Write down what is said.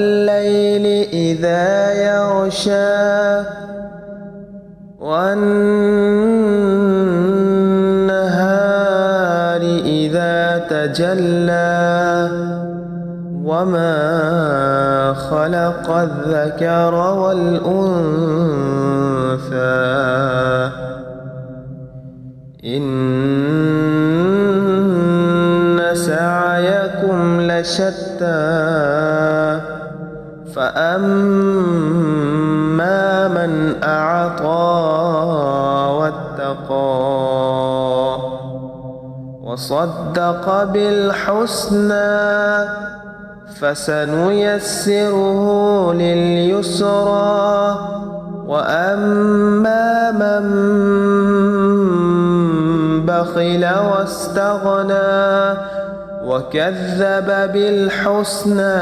الليل إذا يغشى والنهار إذا تجلى وما خلق الذكر والأنثى إن سعيكم لشتى فأما من أعطى واتقى وصدق بالحسنى فسنيسره لليسرى وأما من بخل واستغنى وكذب بالحسنى